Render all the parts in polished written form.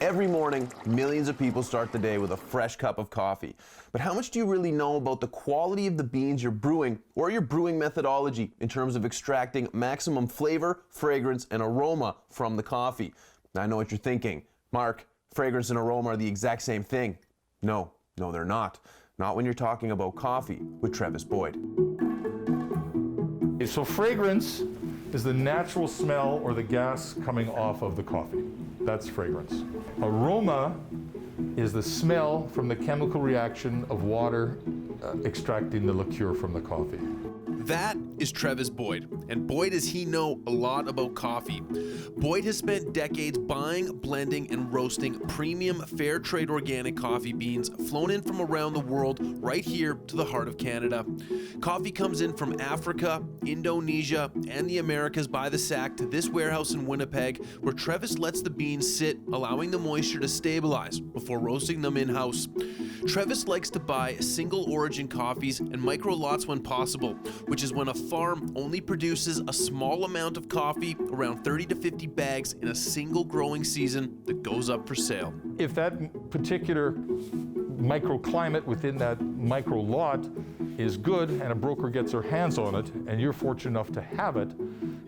Every morning, millions of people start the day with a fresh cup of coffee. But how much do you really know about the quality of the beans you're brewing or your brewing methodology in terms of extracting maximum flavor, fragrance, and aroma from the coffee? Now, I know what you're thinking. Mark, fragrance and aroma are the exact same thing. No, they're not. Not when you're talking about coffee with Travis Boyd. So fragrance is the natural smell or the gas coming off of the coffee. That's fragrance. Aroma is the smell from the chemical reaction of water extracting the liqueur from the coffee. That is Travis Boyd, and boy does he know a lot about coffee. Boyd has spent decades buying, blending, and roasting premium fair trade organic coffee beans flown in from around the world right here to the heart of Canada. Coffee comes in from Africa, Indonesia, and the Americas by the sack to this warehouse in Winnipeg, where Travis lets the beans sit, allowing the moisture to stabilize before roasting them in-house. Travis likes to buy single origin coffees and micro lots when possible, which is when a farm only produces a small amount of coffee, around 30 to 50 bags in a single growing season, that goes up for sale. If that particular microclimate within that micro lot is good and a broker gets their hands on it and you're fortunate enough to have it,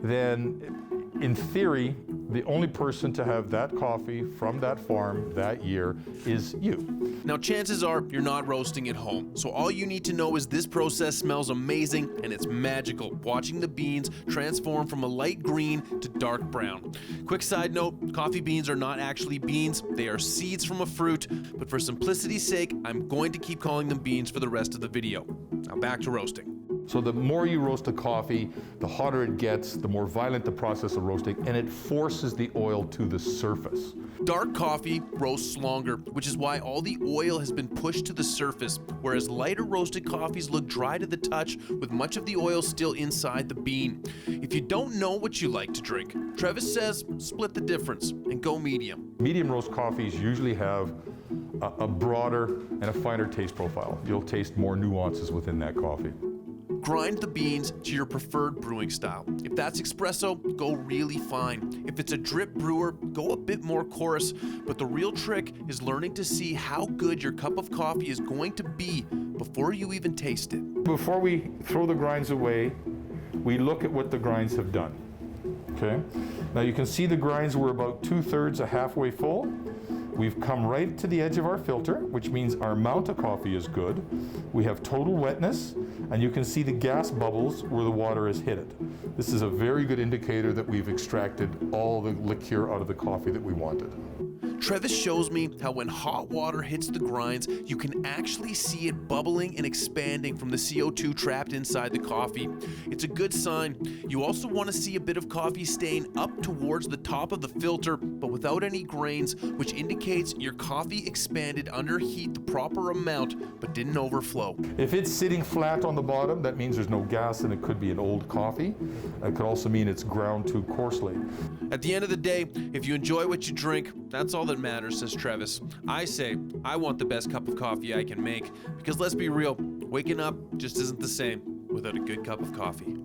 then in theory, the only person to have that coffee from that farm that year is you. Now, chances are you're not roasting at home, so all you need to know is this process smells amazing and it's magical, watching the beans transform from a light green to dark brown. Quick side note, coffee beans are not actually beans, they are seeds from a fruit, but for simplicity's sake, I'm going to keep calling them beans for the rest of the video. Now back to roasting. So the more you roast a coffee, the hotter it gets, the more violent the process of roasting, and it forces the oil to the surface. Dark coffee roasts longer, which is why all the oil has been pushed to the surface, whereas lighter roasted coffees look dry to the touch with much of the oil still inside the bean. If you don't know what you like to drink, Travis says split the difference and go medium. Medium roast coffees usually have a broader and a finer taste profile. You'll taste more nuances within that coffee. Grind the beans to your preferred brewing style. If that's espresso, go really fine. If it's a drip brewer, go a bit more coarse. But the real trick is learning to see how good your cup of coffee is going to be before you even taste it. Before we throw the grinds away, we look at what the grinds have done. Okay? Now you can see the grinds were about 2/3 to halfway full. We've come right to the edge of our filter, which means our amount of coffee is good. We have total wetness, and you can see the gas bubbles where the water has hit it. This is a very good indicator that we've extracted all the liqueur out of the coffee that we wanted. Travis shows me how when hot water hits the grinds, you can actually see it bubbling and expanding from the CO2 trapped inside the coffee. It's a good sign. You also want to see a bit of coffee stain up towards the top of the filter, but without any grains, which indicates your coffee expanded under heat the proper amount, but didn't overflow. If it's sitting flat on the bottom, that means there's no gas and it could be an old coffee. It could also mean it's ground too coarsely. At the end of the day, if you enjoy what you drink, that's all that matters, says Travis. I say, I want the best cup of coffee I can make, because let's be real, waking up just isn't the same without a good cup of coffee.